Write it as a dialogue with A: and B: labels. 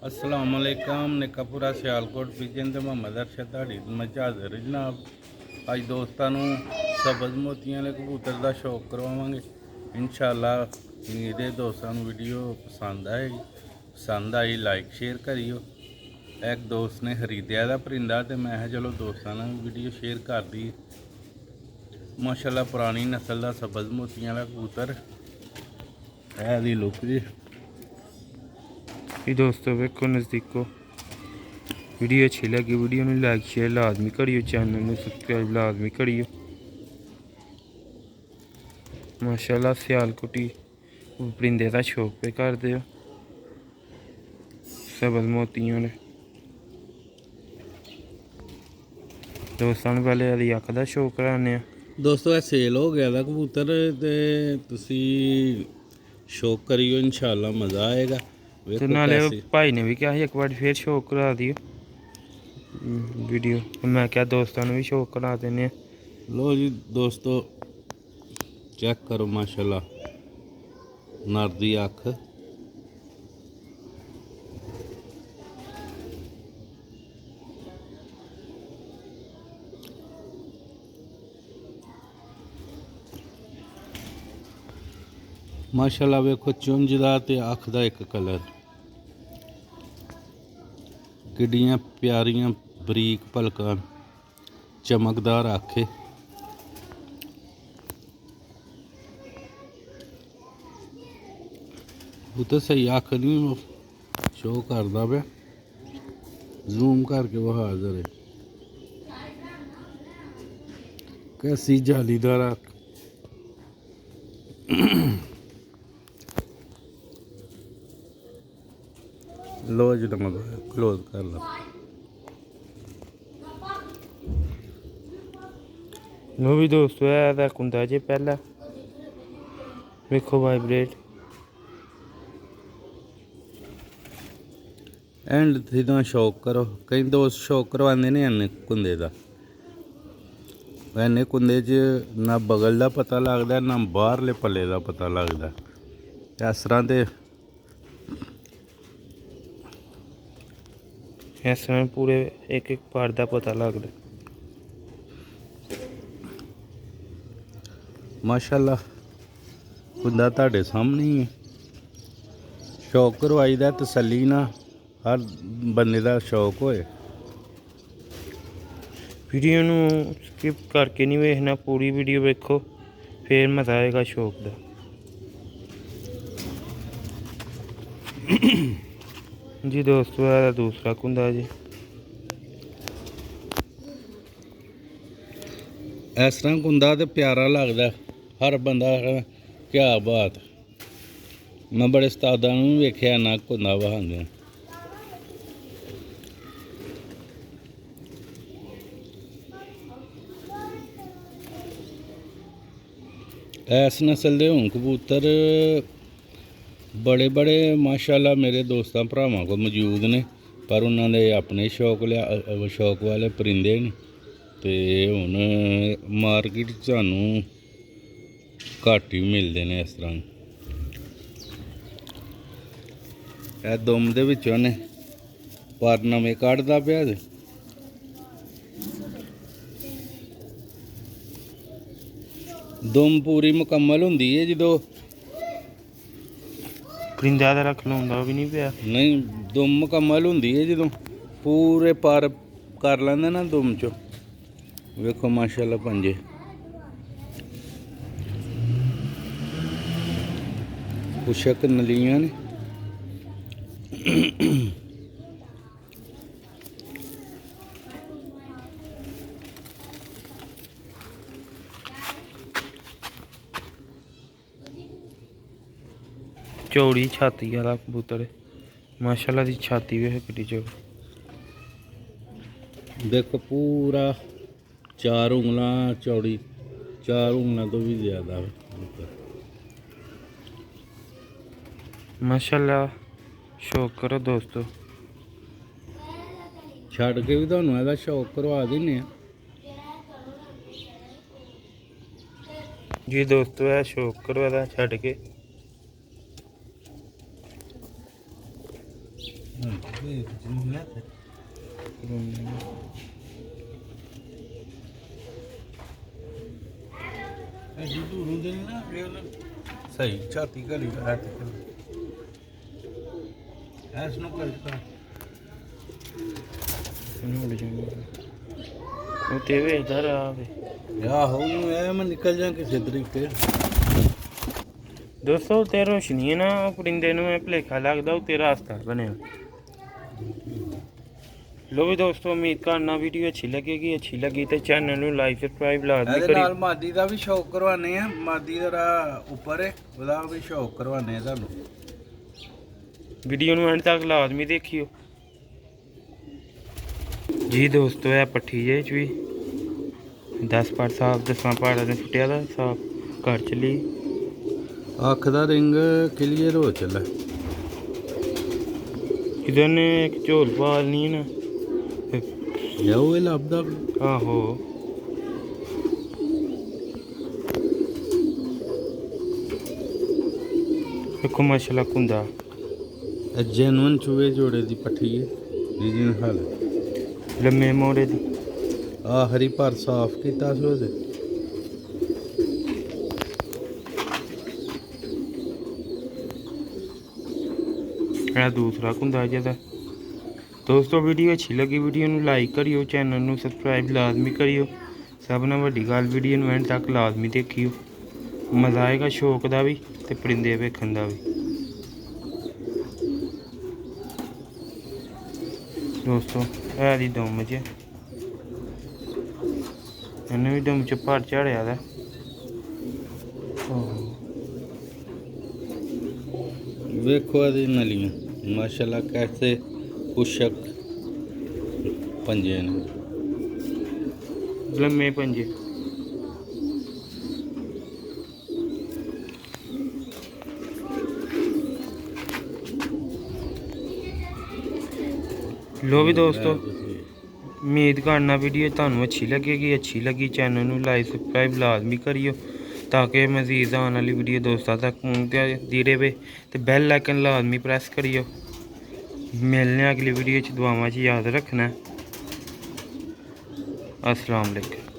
A: अस्सलाम वालेकुम निकापुरा सियालकोट पिजन ते मोहम्मद अरशद धाड़ी मच हाज़र जनाब। अज दोस्तों सब्ज़ मोतियां वाले कबूतर का शौक करवावांगे इंशाअल्लाह। उम्मीद है दोस्तों वीडियो पसंद आएगी। पसंद आई लाइक शेयर करियो। एक दोस्त ने खरीदा था परिंदा तो मैं चलो दोस्तों ने वीडियो शेयर कर दी। माशाअल्लाह पुरानी नस्ल का सब्ज़ मोतियां वाला कबूतर है दी लुक जी।
B: दोस्तों वेखो नज़दीको वीडियो अच्छी लगी वीडियो में लाइक शेयर लाजमी करियो, चैनल में सब्सक्राइब लाजमी करियो। माशाल्लाह सियालकोटी परिंदे का शौक पे कर दो सब्ज़ मोतियों ने। दोस्तों पहले यदि अख का शौक कराने
A: दोस्तों सेल हो गया था कबूतर तो शौक करियो इंशाल्लाह मज़ा आएगा।
B: तो नाले भाई ने भी क्या एक बार फिर शौक करा दियो वीडियो। मैं क्या दोस्तों ने भी शौक करा देने।
A: लो जी दोस्तों चेक करो माशाल्लाह नर दी अख। माशाल्लाह वेखो चुंझ दा ते अख दा एक कलर किड्डियां प्यारियां बरीक पलकां चमकदार अख। वो तो सही अख नहीं शो करता पे जूम करके वो हाजिर है कैसी जालीदार अख। लो जी क्लोज कर लो।
B: वो भी दोस्तों है कुंदा जे पहला वेखो वाइब्रेट
A: एंड थी तो शौक करो। कई दोस्त शौक करवाते ने इन्ने कुंदे का। इन्ने कुंदे च ना बगल का पता लगता ना बाहरले पल्ले का पता लगता। इस तरह के
B: इस समय पूरे एक एक पार्ट का पता लगता।
A: माशाल्लाह कुंदा तुहाडे सामने ही है। शौक करवाई दा तसल्ली ना हर बंदे का शौक होए।
B: वीडियो नू स्किप करके नहीं वेखना, पूरी वीडियो वेखो फिर मज़ा आएगा शौक का। जी दोस्तों है दूसरा कुंदा जी।
A: इस तरह कुंदा तो प्यारा लगता हर बंदा क्या बात। मैं बड़े उस्तादा नूं वेख्या ना कुंदा बहांदे। इस नस्ल के हूँ कबूतर बड़े बड़े माशाल्लाह मेरे दोस्तों भरावां को मौजूद ने पर उन्होंने अपने शौक वाले परिंदे ने तो हुण मार्केट सानू घट ही मिलते हैं। इस तरह यह दुम दे विचों ने पर नवें कढ़दा पिया। दुम पूरी मुकम्मल होंदी है जो
B: परिंदा तो रख लौंदा भी नहीं पिया।
A: नहीं दुम मुकम्मल होंदी है जो पूरे पर कर लेंदे ना दुम चो। वेखो माशाल्लाह पंजे पुशक नलियां ने।
B: चौड़ी छाती वाला कबूतर है माशाल्लाह दी छाती भी है कितनी चौड़ी।
A: देखो पूरा 4 उंगलां चौड़ी 4 उंगलां तो भी ज़्यादा है।
B: माशाल्लाह शौक करो दोस्तों।
A: छड़ के भी तुहानू इसदा शौक करवा देने।
B: जी दोस्तों है शौक करो छड़ के।
A: ਵੇਖ ਜੀ ਲੈ ਤੇ ਇਹ ਦੂਰੋਂ ਦੇ ਨਾ ਸਹੀ ਛਾਤੀ ਘੜੀ ਹੈ ਤੇ ਐਸ ਨੂੰ ਕਰਦਾ
B: ਉਹ ਤੇ ਵੇਖਦਾ ਰਹਾ ਵੇ
A: ਆਹੋ ਨੂੰ ਐ ਮੈਂ ਨਿਕਲ ਜਾ ਕਿਸੇ ਤਰੀਕੇ
B: ਦੋਸਤੋ ਤੇ ਰੋਸ਼ਨੀ ਹੈ ਨਾ ਉਹ ਪਰਿੰਦੇ ਨੂੰ ਇਹ ਭੁਲੇਖਾ ਲੱਗਦਾ ਉੱਤੇ ਰਾਸਤਾ ਬਣਿਆ ਲੋ ਵੀ ਦੋਸਤੋ ਉਮੀਦ ਕਰਨਾ ਵੀਡੀਓ ਅੱਛੀ ਲੱਗੀ ਤੇ ਚੈਨਲ ਨੂੰ ਲਾਈਕ ਸਬਸਕ੍ਰਾਈਬ ਲਾਜ਼ਮੀ
A: ਇਹਦੇ
B: ਕਰੀ
A: ਨਾਲ ਮਾਦੀ ਦਾ ਵੀ ਸ਼ੌਕ ਕਰਵਾਨੇ ਆ ਮਾਦੀ ਦਾ ਉੱਪਰ ਹੈ ਉਹਦਾ ਵੀ ਸ਼ੌਕ ਕਰਵਾਨੇ ਆ ਤੁਹਾਨੂੰ
B: ਵੀਡੀਓ ਨੂੰ ਐਂਡ ਤੱਕ ਲਾਜ਼ਮੀ ਦੇਖਿਓ ਜੀ ਦੋਸਤੋ ਇਹ ਪੱਠੀ ਜੇ ਚ ਵੀ 10 ਪਾਰ ਸਾਫ 10 ਪਾਰਾਂ ਨੇ ਫੁੱਟਿਆ ਦਾ ਸਾਫ ਘਰ ਚਲੀ
A: ਅੱਖ ਦਾ ਰਿੰਗ ਕਲੀਅਰ ਹੋ ਚੱਲਾ
B: ਇਹਦੇ ਨੇ ਇੱਕ ਝੋਲ ਪਾਲਣੀ ਨਾ
A: ਜਾਓ ਇਹ ਲੱਭਦਾ
B: ਆਹੋ ਵੇਖੋ ਮਾਸ਼ਾਅੱਲਾ ਕੁੰਦਾ
A: ਇਹ ਜੈਨੂਨ ਚੂਹੇ ਜੋੜੇ ਦੀ ਪੱਠੀ ਹੈ ਜਿਹਦੀ ਹਾਲ
B: ਲੰਮੇ ਮੋੜੇ ਦੀ
A: ਆ ਹਰੀ ਪਰ ਸਾਫ ਕੀਤਾ ਸੀ ਉਹਦੇ
B: ਇਹ ਦੂਸਰਾ ਕੁੰਦਾ ਜਿਹਦਾ ਦੋਸਤੋ ਵੀਡੀਓ ਅੱਛੀ ਲੱਗੀ ਵੀਡੀਓ ਨੂੰ ਲਾਈਕ ਕਰਿਓ ਚੈਨਲ ਨੂੰ ਸਬਸਕ੍ਰਾਈਬ ਲਾਜ਼ਮੀ ਕਰਿਓ ਸਭ ਨਾਲ ਵੱਡੀ ਗੱਲ ਵੀਡੀਓ ਨੂੰ ਐਂਡ ਤੱਕ ਲਾਜ਼ਮੀ ਦੇਖਿਓ ਮਜ਼ਾ ਆਏਗਾ ਸ਼ੌਕ ਦਾ ਵੀ ਤੇ ਪਰਿੰਦੇ ਵੇਖਣ ਦਾ ਵੀ ਦੋਸਤੋ ਇਹ ਦੀ ਦਮ ਚ ਇਹਨੂੰ ਵੀ ਦਮ ਚ ਭਰ ਝੜਿਆ ਦਾ
A: ਵੇਖੋ ਇਹਦੀ ਨਲੀਆਂ ਮਾਸ਼ਾਅੱਲਾ ਕੈਸੇ ਕੁਸ਼ਕ ਪੰਜੇ ਨੇ
B: ਲੰਮੇ ਪੰਜੇ ਲੋ ਵੀ ਦੋਸਤੋ ਉਮੀਦ ਕਰਨਾ ਵੀਡੀਓ ਤੁਹਾਨੂੰ ਅੱਛੀ ਲੱਗੀ ਚੈਨਲ ਨੂੰ ਲਾਈਕ ਸਬਸਕ੍ਰਾਈਬ ਲਾਜ਼ਮੀ ਕਰਿਓ ਤਾਂ ਕਿ ਮਜ਼ੀਦ ਆਉਣ ਵਾਲੀ ਵੀਡੀਓ ਦੋਸਤਾਂ ਤੱਕ ਪਹੁੰਚਦੀ ਰਹੇ ਤੇ ਬੈਲ ਆਈਕਨ ਲਾਜ਼ਮੀ ਪ੍ਰੈਸ ਕਰਿਓ ਮਿਲਨੇ ਅਗਲੀ ਵੀਡੀਓ ਚ ਦੁਆਵਾਂ 'ਚ ਯਾਦ ਰੱਖਣਾ अस्सलाम वालेकुम।